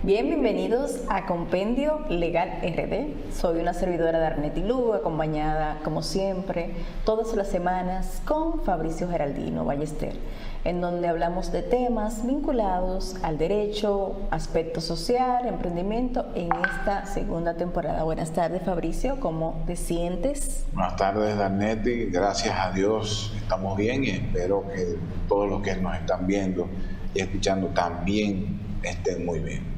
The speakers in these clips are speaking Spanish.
Bienvenidos a Compendio Legal RD. Soy una servidora de Arnetti Lugo, acompañada, como siempre, todas las semanas con Fabricio Geraldino Ballester, en donde hablamos de temas vinculados al derecho, aspecto social, emprendimiento en esta segunda temporada. Buenas tardes, Fabricio, ¿cómo te sientes? Buenas tardes, Arnetti. Gracias a Dios estamos bien y espero que todos los que nos están viendo y escuchando también estén muy bien.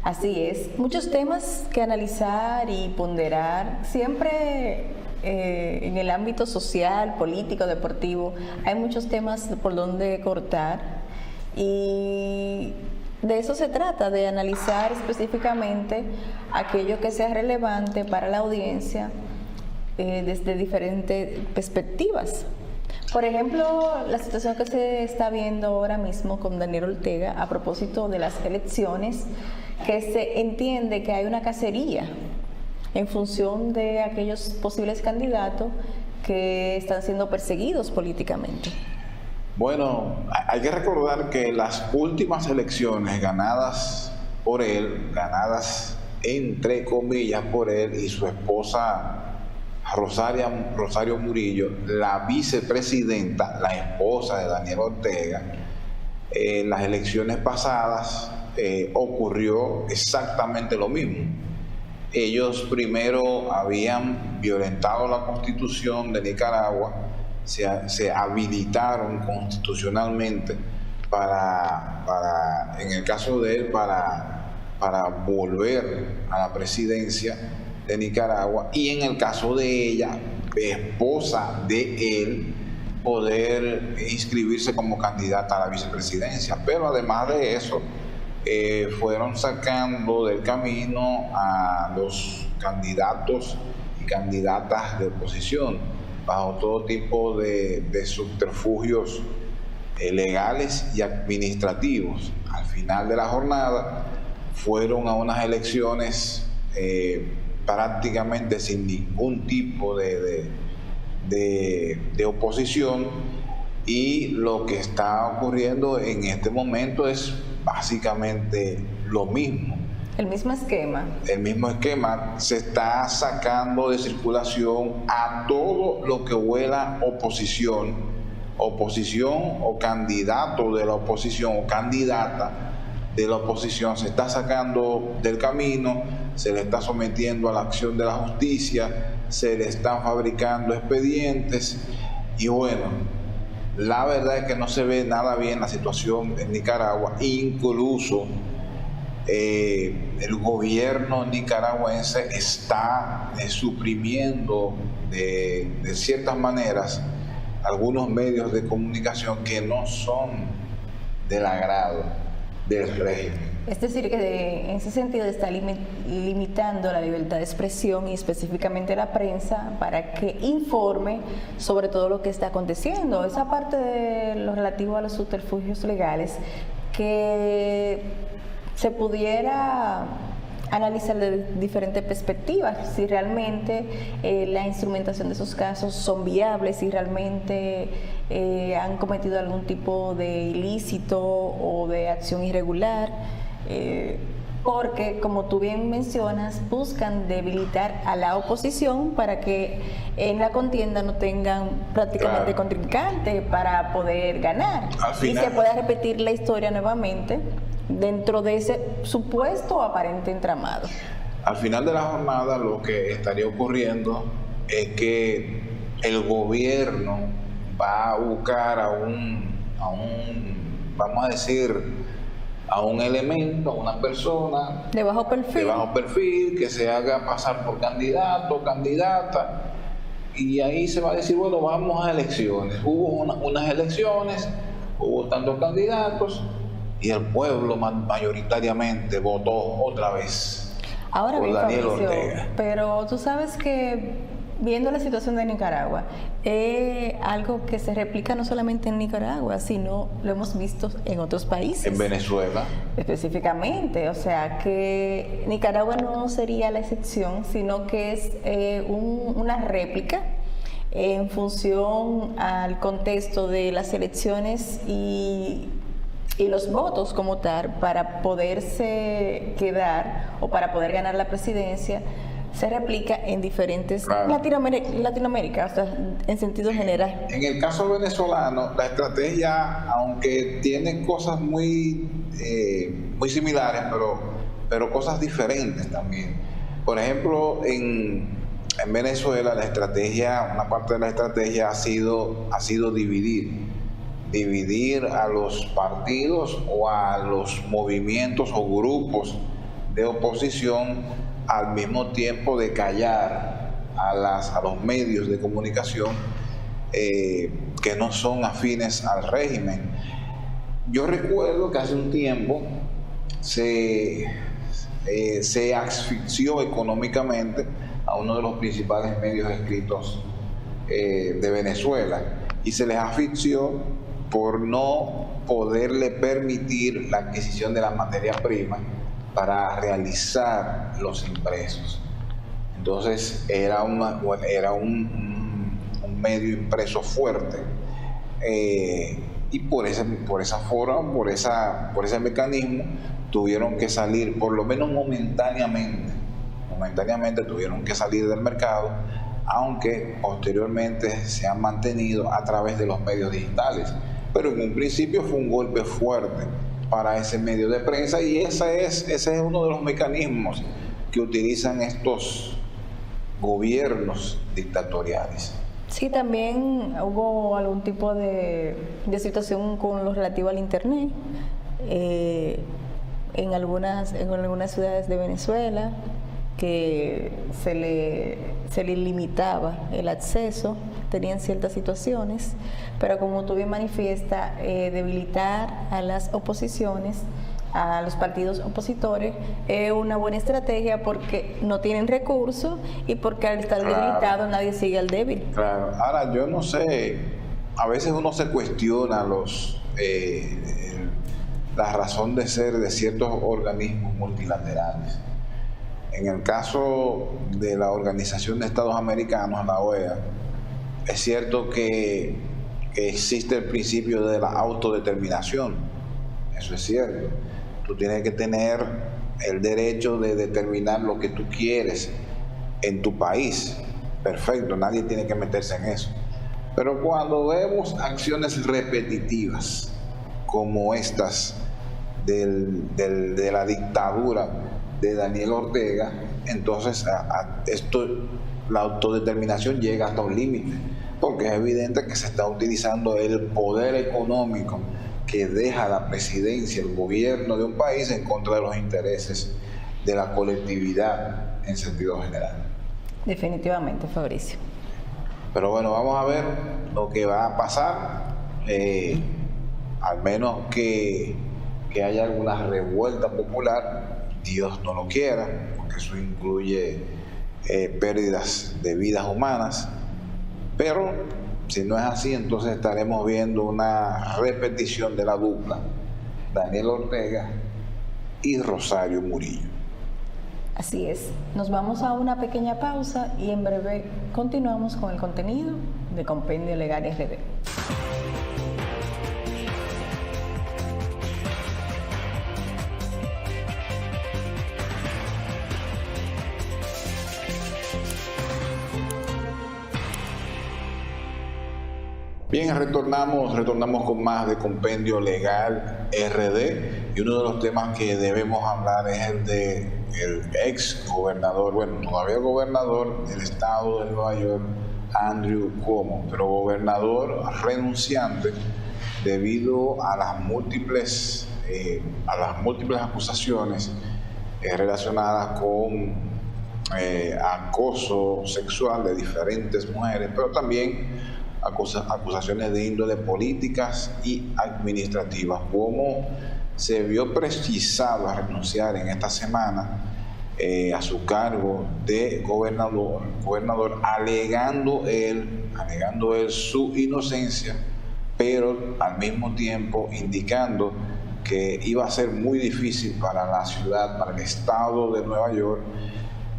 Así es, muchos temas que analizar y ponderar, siempre en el ámbito social, político, deportivo, hay muchos temas por donde cortar y de eso se trata, de analizar específicamente aquello que sea relevante para la audiencia desde diferentes perspectivas. Por ejemplo, la situación que se está viendo ahora mismo con Daniel Ortega a propósito de las elecciones, que se entiende que hay una cacería en función de aquellos posibles candidatos que están siendo perseguidos políticamente. Bueno, hay que recordar que las últimas elecciones ganadas por él, ganadas entre comillas por él y su esposa Rosario Murillo, la vicepresidenta, la esposa de Daniel Ortega, en las elecciones pasadas ocurrió exactamente lo mismo. Ellos primero habían violentado la Constitución de Nicaragua, se habilitaron constitucionalmente para en el caso de él, para volver a la presidencia de Nicaragua, y en el caso de ella, esposa de él, poder inscribirse como candidata a la vicepresidencia. Pero además de eso, fueron sacando del camino a los candidatos y candidatas de oposición bajo todo tipo de subterfugios legales y administrativos. Al final de la jornada fueron a unas elecciones prácticamente sin ningún tipo de oposición, y lo que está ocurriendo en este momento es básicamente lo mismo. El mismo esquema. El mismo esquema. Se está sacando de circulación a todo lo que huela oposición o candidato de la oposición o candidata de la oposición. Se está sacando del camino, se le está sometiendo a la acción de la justicia, se le están fabricando expedientes y bueno, la verdad es que no se ve nada bien la situación en Nicaragua. Incluso el gobierno nicaragüense está suprimiendo de ciertas maneras algunos medios de comunicación que no son del agrado del régimen. Es decir, que en ese sentido está limitando la libertad de expresión y específicamente la prensa para que informe sobre todo lo que está aconteciendo. Esa parte de lo relativo a los subterfugios legales que se pudiera analizar de diferentes perspectivas, si realmente la instrumentación de esos casos son viables, si realmente han cometido algún tipo de ilícito o de acción irregular, porque, como tú bien mencionas, buscan debilitar a la oposición para que en la contienda no tengan prácticamente contrincante para poder ganar y se pueda repetir la historia nuevamente dentro de ese supuesto aparente entramado. Al final de la jornada, lo que estaría ocurriendo es que el gobierno va a buscar a un vamos a decir, a un elemento, a una persona de bajo perfil que se haga pasar por candidato o candidata, y ahí se va a decir, bueno, vamos a elecciones. Hubo unas elecciones, hubo tantos candidatos y el pueblo mayoritariamente votó otra vez ahora por bien, Daniel Fabricio, Ortega. Pero tú sabes que viendo la situación de Nicaragua, es algo que se replica no solamente en Nicaragua, sino lo hemos visto en otros países. En Venezuela. Específicamente, o sea que Nicaragua no sería la excepción, sino que es una réplica en función al contexto de las elecciones y y los votos como tal para poderse quedar o para poder ganar la presidencia se replica en diferentes Latinoamérica, o sea, en sentido general. En el caso venezolano, la estrategia, aunque tiene cosas muy similares, pero cosas diferentes también. Por ejemplo, en Venezuela una parte de la estrategia ha sido dividir a los partidos o a los movimientos o grupos de oposición, al mismo tiempo de callar a los medios de comunicación que no son afines al régimen. Yo recuerdo que hace un tiempo se asfixió económicamente a uno de los principales medios escritos de Venezuela, y se les asfixió por no poderle permitir la adquisición de las materias primas para realizar los impresos. Entonces era un medio impreso fuerte, y por ese mecanismo tuvieron que salir, por lo menos momentáneamente tuvieron que salir del mercado, aunque posteriormente se han mantenido a través de los medios digitales. Pero en un principio fue un golpe fuerte para ese medio de prensa, y ese es uno de los mecanismos que utilizan estos gobiernos dictatoriales. Sí, también hubo algún tipo de situación con lo relativo al Internet en algunas ciudades de Venezuela, que se le limitaba el acceso, tenían ciertas situaciones, pero como tú bien manifiestas, debilitar a las oposiciones, a los partidos opositores, es una buena estrategia porque no tienen recursos y porque al estar debilitado nadie sigue al débil. Claro. Ahora, yo no sé, a veces uno se cuestiona la razón de ser de ciertos organismos multilaterales. En el caso de la Organización de Estados Americanos, la OEA, es cierto que existe el principio de la autodeterminación. Eso es cierto. Tú tienes que tener el derecho de determinar lo que tú quieres en tu país. Perfecto, nadie tiene que meterse en eso. Pero cuando vemos acciones repetitivas como estas de la dictadura de Daniel Ortega, entonces la autodeterminación llega hasta un límite, porque es evidente que se está utilizando el poder económico que deja la presidencia, el gobierno de un país, en contra de los intereses de la colectividad en sentido general. Definitivamente, Fabricio. Pero bueno, vamos a ver lo que va a pasar, al menos que haya alguna revuelta popular. Dios no lo quiera, porque eso incluye pérdidas de vidas humanas, pero si no es así, entonces estaremos viendo una repetición de la dupla Daniel Ortega y Rosario Murillo. Así es, nos vamos a una pequeña pausa y en breve continuamos con el contenido de Compendio Legal RD. Bien, retornamos con más de Compendio Legal RD, y uno de los temas que debemos hablar es el de el ex gobernador, bueno, todavía gobernador del estado de Nueva York, Andrew Cuomo, pero gobernador renunciante debido a las múltiples acusaciones relacionadas con acoso sexual de diferentes mujeres, pero también acusaciones de índole políticas y administrativas. Cuomo se vio precisado a renunciar en esta semana a su cargo de gobernador, alegando él su inocencia, pero al mismo tiempo indicando que iba a ser muy difícil para la ciudad, para el estado de Nueva York,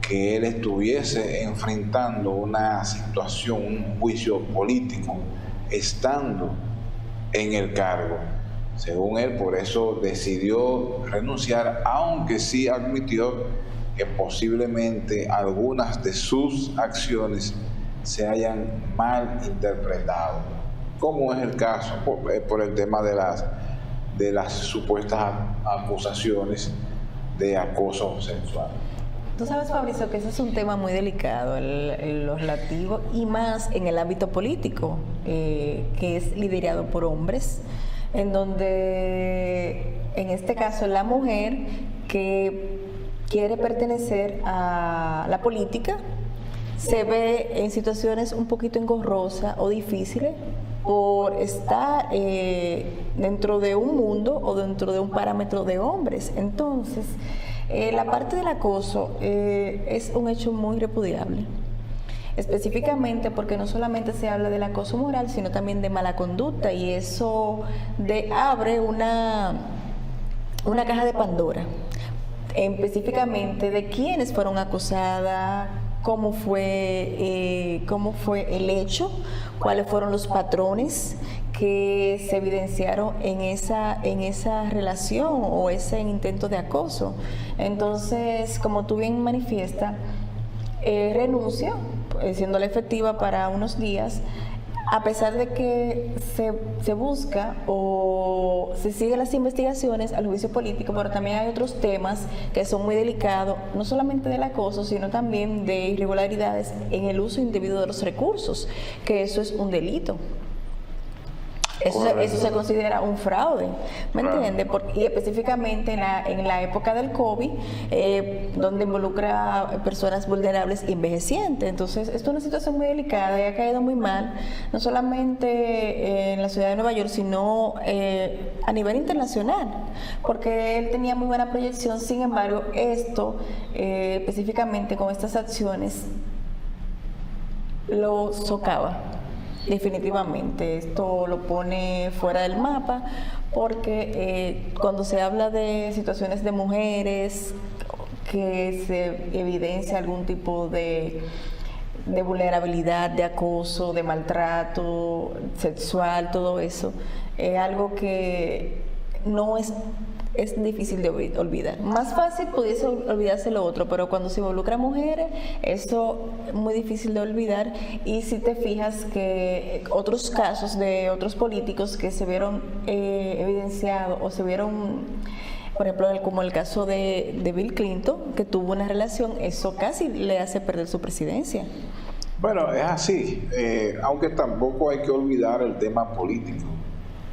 que él estuviese enfrentando una situación, un juicio político, estando en el cargo. Según él, por eso decidió renunciar, aunque sí admitió que posiblemente algunas de sus acciones se hayan mal interpretado, como es el caso por el tema de las supuestas acusaciones de acoso sexual. Tú sabes, Fabricio, que ese es un tema muy delicado, lo relativo, y más en el ámbito político, que es liderado por hombres, en donde, en este caso, la mujer que quiere pertenecer a la política se ve en situaciones un poquito engorrosas o difíciles por estar dentro de un mundo o dentro de un parámetro de hombres. Entonces, la parte del acoso es un hecho muy repudiable, específicamente porque no solamente se habla del acoso moral, sino también de mala conducta, y eso abre una caja de Pandora, específicamente de quiénes fueron acosadas, cómo fue el hecho, cuáles fueron los patrones que se evidenciaron en esa relación o ese intento de acoso. Entonces, como tú bien manifiestas, renuncia, siéndole efectiva para unos días, a pesar de que se busca o se siguen las investigaciones al juicio político, pero también hay otros temas que son muy delicados, no solamente del acoso, sino también de irregularidades en el uso indebido de los recursos, que eso es un delito. Eso se considera un fraude, ¿me entiendes? Y específicamente en la época del COVID, donde involucra a personas vulnerables y envejecientes. Entonces, esto es una situación muy delicada y ha caído muy mal, no solamente en la ciudad de Nueva York, sino a nivel internacional, porque él tenía muy buena proyección. Sin embargo, esto, específicamente con estas acciones, lo socava. Definitivamente, esto lo pone fuera del mapa, porque cuando se habla de situaciones de mujeres que se evidencia algún tipo de vulnerabilidad, de acoso, de maltrato sexual, todo eso, es algo que no es difícil de olvidar. Más fácil pudiese olvidarse lo otro, pero cuando se involucra a mujeres, eso es muy difícil de olvidar. Y si te fijas que otros casos de otros políticos que se vieron evidenciados o se vieron, por ejemplo, como el caso de Bill Clinton, que tuvo una relación, eso casi le hace perder su presidencia. Bueno, es así, aunque tampoco hay que olvidar el tema político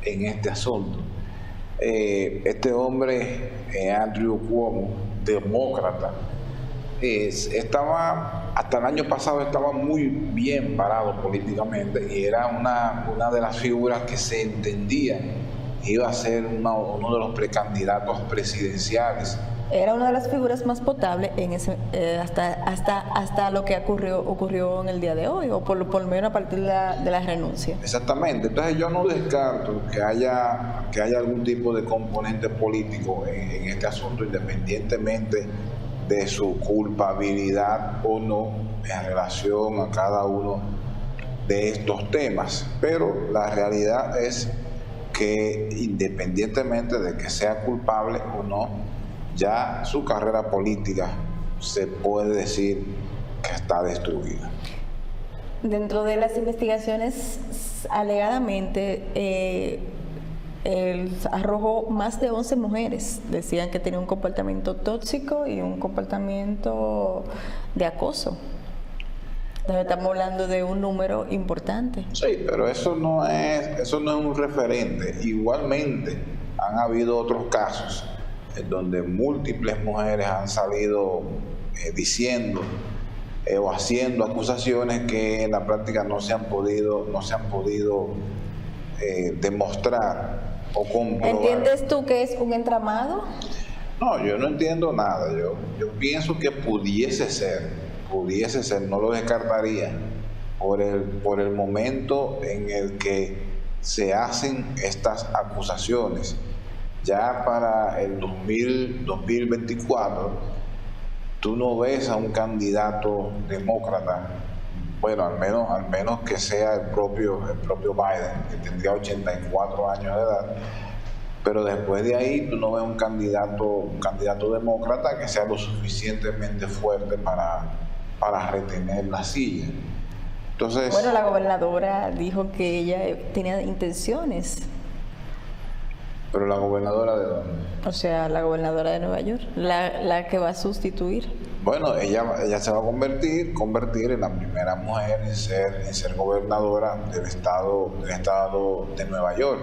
en este asunto. Este hombre, Andrew Cuomo, demócrata, estaba, hasta el año pasado estaba muy bien parado políticamente y era una de las figuras que se entendía iba a ser uno de los precandidatos presidenciales. Era una de las figuras más potables en hasta lo que ocurrió en el día de hoy, o por lo menos a partir de la renuncia. Exactamente. Entonces yo no descarto que haya algún tipo de componente político en este asunto, independientemente de su culpabilidad o no en relación a cada uno de estos temas. Pero la realidad es que independientemente de que sea culpable o no, ya su carrera política se puede decir que está destruida. Dentro de las investigaciones, alegadamente, él arrojó más de 11 mujeres. Decían que tenía un comportamiento tóxico y un comportamiento de acoso. Entonces, estamos hablando de un número importante. Sí, pero eso no es un referente. Igualmente, han habido otros casos en donde múltiples mujeres han salido diciendo o haciendo acusaciones que en la práctica no se han podido demostrar o comprobar. ¿Entiendes tú que es un entramado? No, yo no entiendo nada. Yo pienso que pudiese ser, no lo descartaría por el momento en el que se hacen estas acusaciones. Ya para el 2024, tú no ves a un candidato demócrata, bueno, al menos que sea el propio Biden, que tendría 84 años de edad, pero después de ahí tú no ves un candidato demócrata que sea lo suficientemente fuerte para retener la silla. Entonces, bueno, la gobernadora dijo que ella tenía intenciones. ¿Pero la gobernadora de dónde? O sea, la gobernadora de Nueva York, la que va a sustituir. Bueno, ella se va a convertir en la primera mujer en ser gobernadora del estado de Nueva York.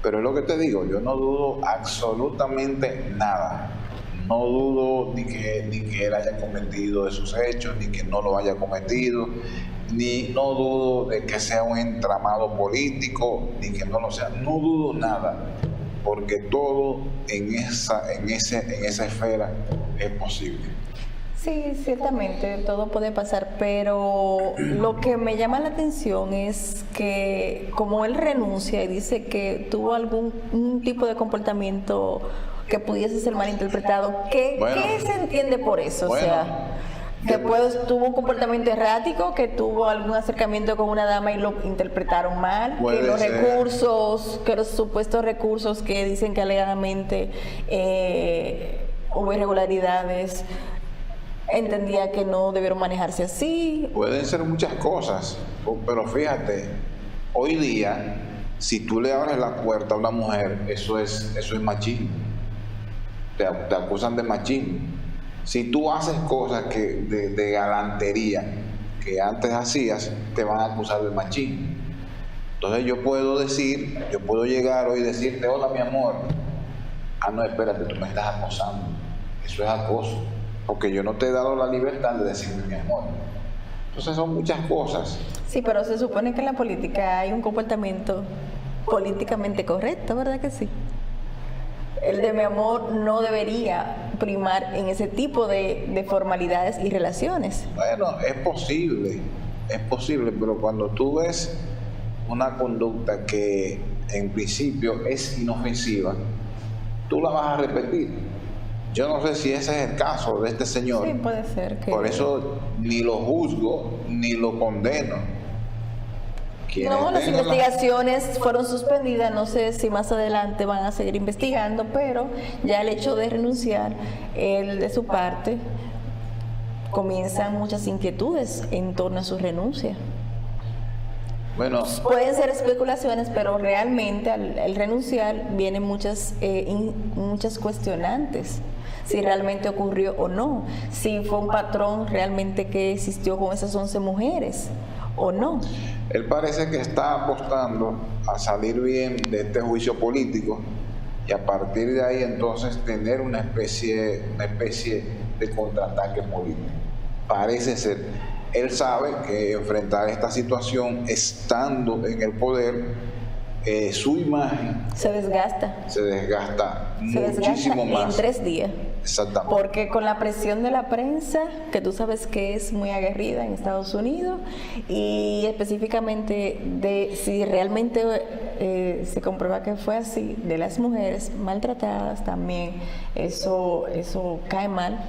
Pero es lo que te digo, yo no dudo absolutamente nada. No dudo ni que él haya cometido esos hechos, ni que no lo haya cometido, ni no dudo de que sea un entramado político, ni que no lo sea. No dudo nada, porque todo en esa esfera es posible. Sí, ciertamente, todo puede pasar, pero lo que me llama la atención es que como él renuncia y dice que tuvo un tipo de comportamiento que pudiese ser malinterpretado, ¿qué se entiende por eso? Bueno, o sea, que pues tuvo un comportamiento errático, que tuvo algún acercamiento con una dama y lo interpretaron mal, que los supuestos recursos que dicen que alegadamente hubo irregularidades, entendía que no debieron manejarse así. Pueden ser muchas cosas, pero fíjate, hoy día, si tú le abres la puerta a una mujer, eso es machismo. Te acusan de machismo. Si tú haces cosas de galantería que antes hacías, te van a acusar de machismo. Entonces yo puedo llegar hoy y decirte, hola mi amor. Ah, no, espérate, tú me estás acosando. Eso es acoso, porque yo no te he dado la libertad de decirme mi amor. Entonces son muchas cosas. Sí, pero se supone que en la política hay un comportamiento políticamente correcto, ¿verdad que sí? El de mi amor no debería primar en ese tipo de formalidades y relaciones. Bueno, es posible, pero cuando tú ves una conducta que en principio es inofensiva, tú la vas a repetir. Yo no sé si ese es el caso de este señor. Sí, puede ser que... Por eso ni lo juzgo ni lo condeno. No, las investigaciones fueron suspendidas, no sé si más adelante van a seguir investigando, pero ya el hecho de renunciar, él de su parte, comienzan muchas inquietudes en torno a su renuncia. Bueno, pueden ser especulaciones, pero realmente al renunciar vienen muchas cuestionantes. Si realmente ocurrió o no, si fue un patrón realmente que existió con esas 11 mujeres o no. Él parece que está apostando a salir bien de este juicio político y a partir de ahí entonces tener una especie de contraataque político. Parece ser. Él sabe que enfrentar esta situación estando en el poder, su imagen se desgasta muchísimo más. En 3 días. Exactamente. Porque con la presión de la prensa, que tú sabes que es muy aguerrida en Estados Unidos, y específicamente de si realmente se comprueba que fue así, de las mujeres maltratadas también, eso cae mal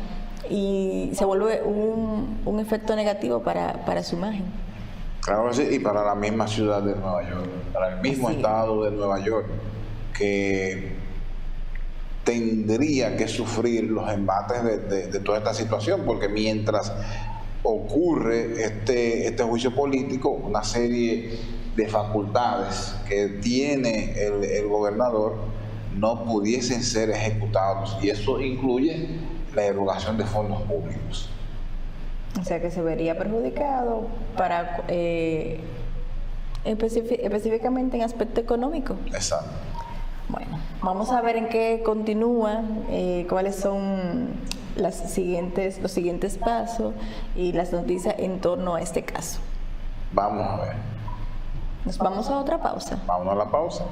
y se vuelve un efecto negativo para su imagen. Claro que sí, y para la misma ciudad de Nueva York, para el mismo estado de Nueva York, que tendría que sufrir los embates de toda esta situación, porque mientras ocurre este juicio político, una serie de facultades que tiene el gobernador no pudiesen ser ejecutados, y eso incluye la erogación de fondos públicos. O sea que se vería perjudicado para específicamente en aspecto económico. Exacto. Bueno, vamos a ver en qué continúa, cuáles son los siguientes pasos y las noticias en torno a este caso. Vamos a ver. Nos vamos a otra pausa. Vamos a la pausa.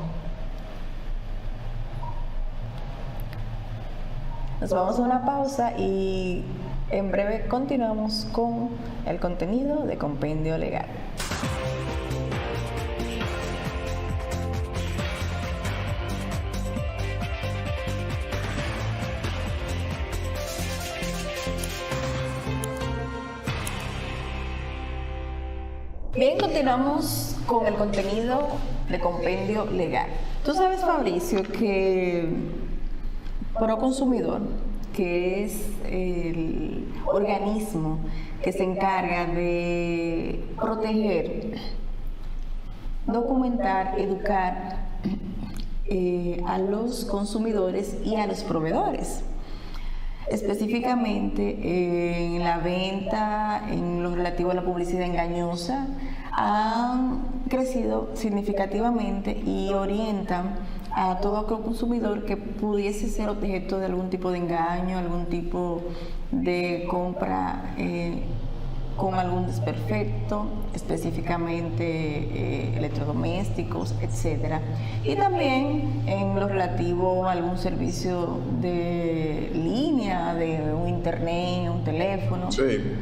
Nos vamos a una pausa y en breve continuamos con el contenido de Compendio Legal. Bien, continuamos con el contenido de compendio legal. Tú sabes, Fabricio, que Proconsumidor, que es el organismo que se encarga de proteger, documentar, educar a los consumidores y a los proveedores, específicamente en la venta, en lo relativo a la publicidad engañosa, han crecido significativamente y orientan a todo consumidor que pudiese ser objeto de algún tipo de engaño, algún tipo de compra con algún desperfecto, específicamente electrodomésticos, etcétera. Y también en lo relativo a algún servicio de línea, de un internet, un teléfono. Sí.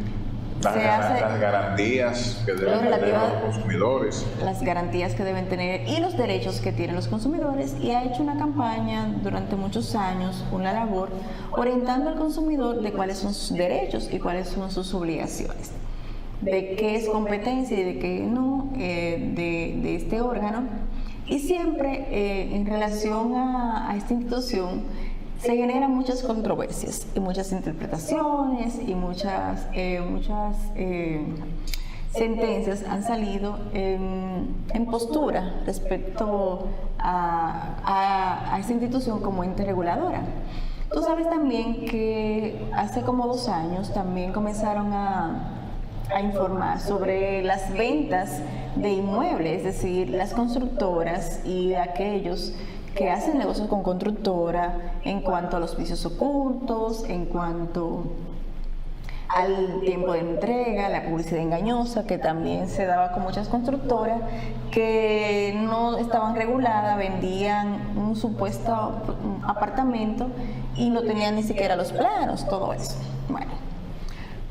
Las garantías que deben tener los consumidores. Las garantías que deben tener y los derechos que tienen los consumidores, y ha hecho una campaña durante muchos años, una labor, orientando al consumidor de cuáles son sus derechos y cuáles son sus obligaciones, de qué es competencia y de qué no de este órgano. Y siempre en relación a esta institución se generan muchas controversias y muchas interpretaciones y muchas sentencias han salido en postura respecto a esta institución como ente reguladora. Tú sabes también que hace como 2 años también comenzaron a informar sobre las ventas de inmuebles, es decir, las constructoras y aquellos que hacen negocios con constructora en cuanto a los vicios ocultos, en cuanto al tiempo de entrega, la publicidad engañosa, que también se daba con muchas constructoras que no estaban reguladas, vendían un supuesto apartamento y no tenían ni siquiera los planos, todo eso. Bueno,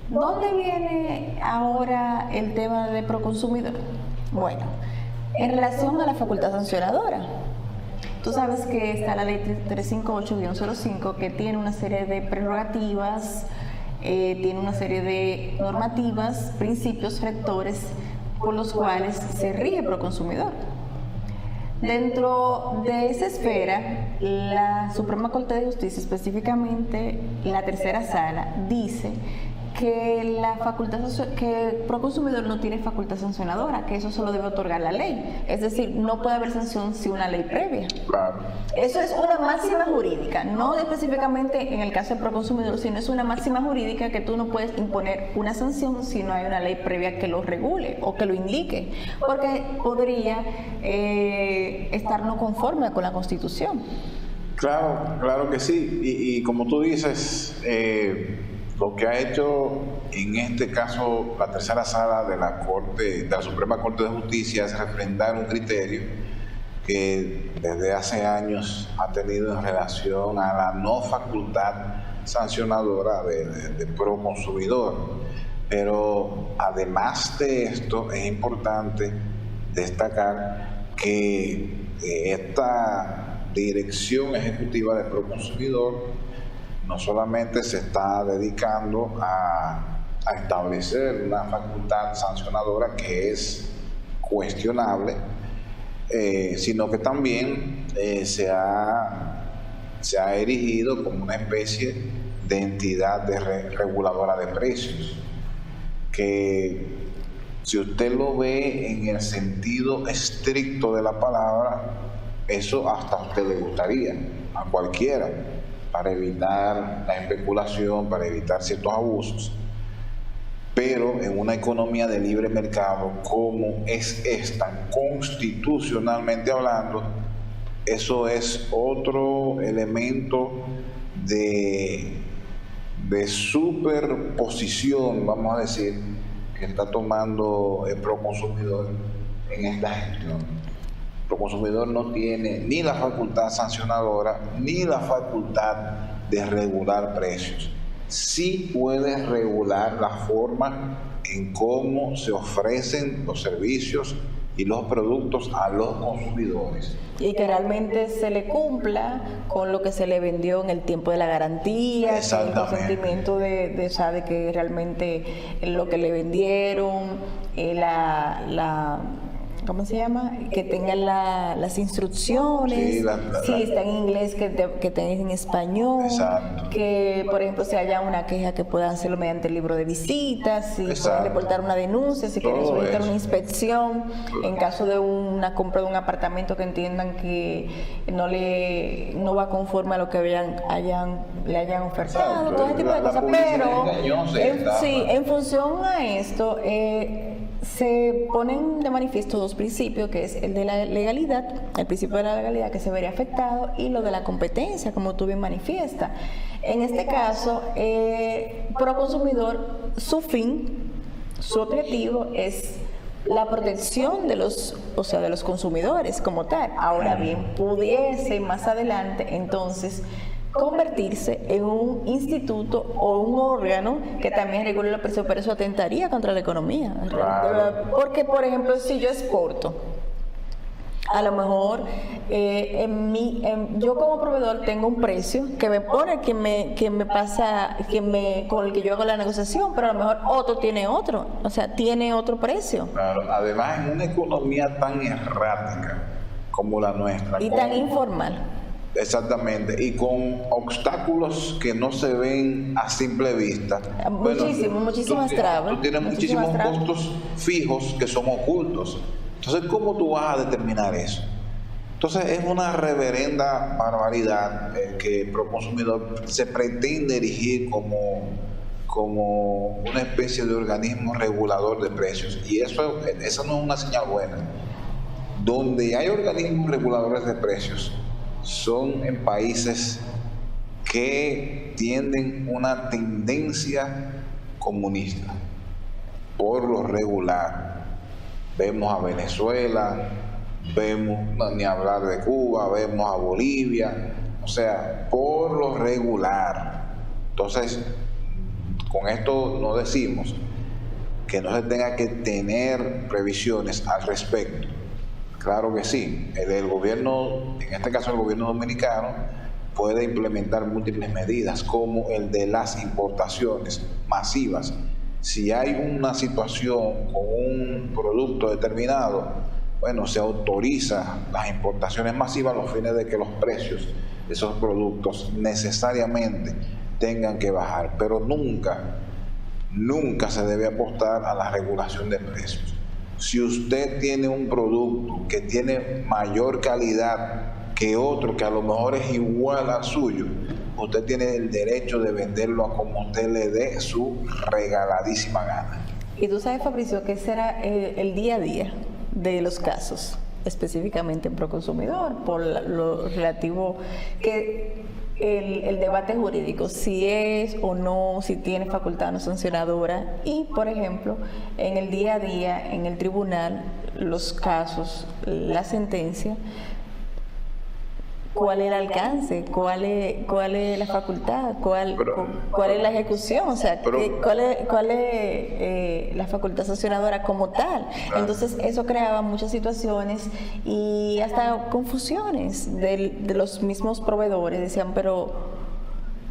¿dónde viene ahora el tema de Proconsumidor? Bueno, en relación a la facultad sancionadora. Tú sabes que está la ley 358-05 que tiene una serie de prerrogativas, tiene una serie de normativas, principios rectores por los cuales se rige Proconsumidor. Dentro de esa esfera, la Suprema Corte de Justicia, específicamente la tercera sala, dice que que Proconsumidor no tiene facultad sancionadora, que eso solo debe otorgar la ley. Es decir, no puede haber sanción sin una ley previa. Claro. Eso es una máxima jurídica, no específicamente en el caso de Proconsumidor, sino es una máxima jurídica que tú no puedes imponer una sanción si no hay una ley previa que lo regule o que lo indique, porque podría estar no conforme con la Constitución. Claro que sí. Y como tú dices, lo que ha hecho en este caso la tercera sala de la Suprema Corte de Justicia es refrendar un criterio que desde hace años ha tenido en relación a la no facultad sancionadora de Proconsumidor. Pero además de esto, es importante destacar que esta dirección ejecutiva de Proconsumidor no solamente se está dedicando a establecer una facultad sancionadora que es cuestionable, sino que también se ha erigido como una especie de entidad reguladora de precios, que si usted lo ve en el sentido estricto de la palabra, eso hasta a usted le gustaría, a cualquiera, para evitar la especulación, para evitar ciertos abusos. Pero en una economía de libre mercado como es esta, constitucionalmente hablando, eso es otro elemento de superposición, vamos a decir, que está tomando el Proconsumidor en esta gestión. El Proconsumidor no tiene ni la facultad sancionadora ni la facultad de regular precios. Sí puede regular la forma en cómo se ofrecen los servicios y los productos a los consumidores. Y que realmente se le cumpla con lo que se le vendió en el tiempo de la garantía, el consentimiento de que realmente lo que le vendieron, ¿cómo se llama? Que tengan las instrucciones, si está en inglés, que tengan en español. Exacto. Que, por ejemplo, si haya una queja, que puedan hacerlo mediante el libro de visitas, si pueden reportar una denuncia, si quieren solicitar una inspección, en caso de una compra de un apartamento que entiendan que no va conforme a lo que le hayan ofertado, todo ese tipo de cosas. Pero en función a esto, se ponen de manifiesto dos principios, que es el de la legalidad, el principio de la legalidad que se vería afectado, y lo de la competencia, como tú bien manifiestas. En este caso, Proconsumidor, su fin, su objetivo es la protección de los consumidores como tal. Ahora bien, pudiese más adelante entonces convertirse en un instituto o un órgano que también regule los precios, pero eso atentaría contra la economía. Claro. Porque, por ejemplo, si yo exporto, a lo mejor yo como proveedor tengo un precio que me pone, con el que yo hago la negociación, pero a lo mejor otro tiene otro, o sea, tiene otro precio. Claro. Además, en una economía tan errática como la nuestra. Y tan informal. Exactamente, y con obstáculos que no se ven a simple vista. Muchísimas trabas. Tú tienes muchísimos costos fijos que son ocultos. Entonces, ¿cómo tú vas a determinar eso? Entonces, es una reverenda barbaridad que Proconsumidor se pretende erigir como una especie de organismo regulador de precios. Y esa no es una señal buena. Donde hay organismos reguladores de precios, son en países que tienen una tendencia comunista, por lo regular. Vemos a Venezuela, ni hablar de Cuba, vemos a Bolivia, o sea, por lo regular. Entonces, con esto no decimos que no se tenga que tener previsiones al respecto. Claro que sí, el gobierno, en este caso el gobierno dominicano, puede implementar múltiples medidas, como el de las importaciones masivas. Si hay una situación con un producto determinado, bueno, se autoriza las importaciones masivas a los fines de que los precios de esos productos necesariamente tengan que bajar, pero nunca se debe apostar a la regulación de precios. Si usted tiene un producto que tiene mayor calidad que otro, que a lo mejor es igual al suyo, usted tiene el derecho de venderlo a como usted le dé su regaladísima gana. Y tú sabes, Fabricio, que ese era el día a día de los casos, específicamente en Proconsumidor, por lo relativo que el debate jurídico, si es o no, si tiene facultad no sancionadora, y por ejemplo, en el día a día, en el tribunal, los casos, la sentencia, ¿cuál es el alcance? ¿Cuál es la facultad? ¿Cuál es la ejecución? O sea, ¿cuál es la facultad sancionadora como tal? Claro. Entonces, eso creaba muchas situaciones y hasta confusiones de los mismos proveedores. Decían, pero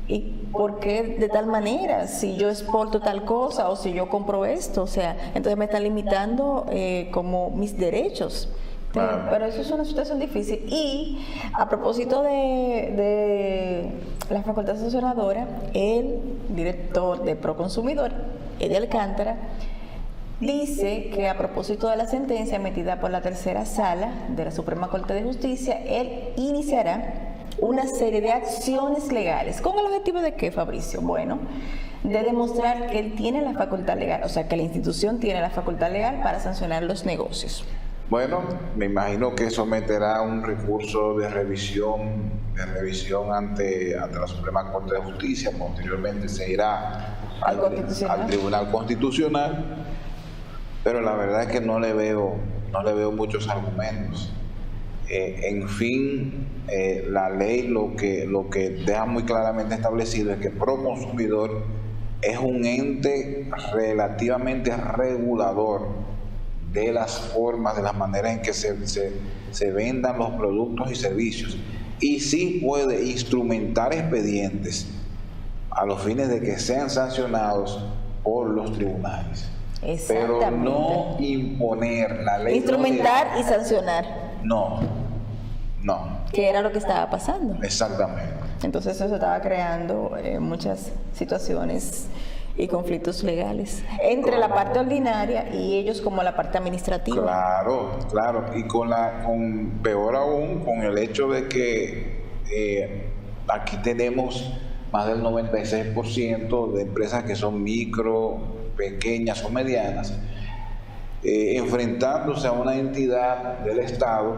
¿y por qué de tal manera? Si yo exporto tal cosa o si yo compro esto, o sea, entonces me están limitando como mis derechos. Claro. Pero eso es una situación difícil. Y a propósito de la facultad sancionadora, el director de Proconsumidor, Eddie Alcántara, dice que a propósito de la sentencia emitida por la tercera sala de la Suprema Corte de Justicia, él iniciará una serie de acciones legales. ¿Con el objetivo de qué, Fabricio? Bueno, de demostrar que él tiene la facultad legal, o sea, que la institución tiene la facultad legal para sancionar los negocios. Bueno, me imagino que someterá un recurso de revisión ante la Suprema Corte de Justicia. Posteriormente se irá al Tribunal Constitucional, pero la verdad es que no le veo muchos argumentos. En fin, la ley lo que deja muy claramente establecido es que Proconsumidor es un ente relativamente regulador de las formas, de las maneras en que se vendan los productos y servicios, y sí puede instrumentar expedientes a los fines de que sean sancionados por los tribunales. pero no imponer la ley. Instrumentar y sancionar. No. Que era lo que estaba pasando. Exactamente. Entonces eso estaba creando muchas situaciones y conflictos legales entre la parte ordinaria y ellos como la parte administrativa. Claro. Y con peor aún, con el hecho de que aquí tenemos más del 96% de empresas que son micro, pequeñas o medianas, enfrentándose a una entidad del Estado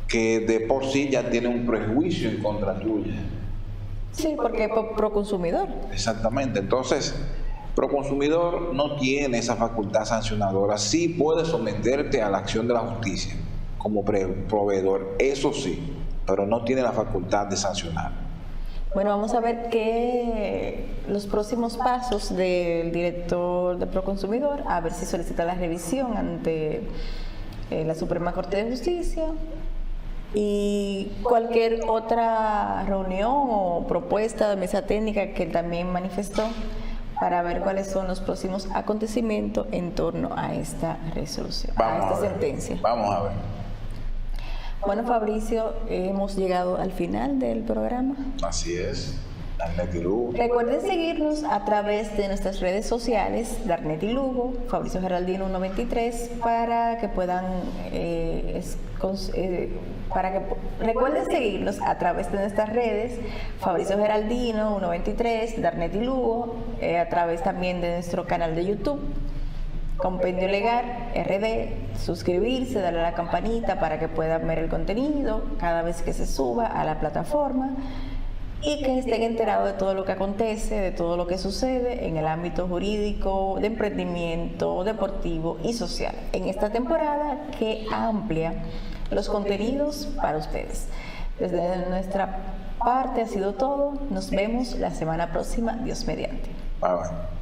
que de por sí ya tiene un prejuicio en contra tuya. Sí, porque es Proconsumidor. Exactamente. Entonces, Proconsumidor no tiene esa facultad sancionadora. Sí puede someterte a la acción de la justicia como proveedor, eso sí, pero no tiene la facultad de sancionar. Bueno, vamos a ver los próximos pasos del director de Proconsumidor, a ver si solicita la revisión ante la Suprema Corte de Justicia y cualquier otra reunión o propuesta de mesa técnica que él también manifestó para ver cuáles son los próximos acontecimientos en torno a esta resolución, a esta sentencia. Vamos a ver. Bueno, Fabricio, hemos llegado al final del programa. Así es. Darnet y Lugo. Recuerden seguirnos a través de nuestras redes sociales, Darnet y Lugo, Fabricio Geraldino 193, para que puedan recuerden seguirnos a través de nuestras redes, Fabricio Geraldino 193, Darnet y Lugo, a través también de nuestro canal de YouTube, Compendio Legal RD, suscribirse, darle a la campanita para que puedan ver el contenido cada vez que se suba a la plataforma y que estén enterados de todo lo que acontece, de todo lo que sucede en el ámbito jurídico, de emprendimiento, deportivo y social en esta temporada que amplia los contenidos para ustedes. Desde nuestra parte ha sido todo. Nos vemos la semana próxima, Dios mediante. Bye bye.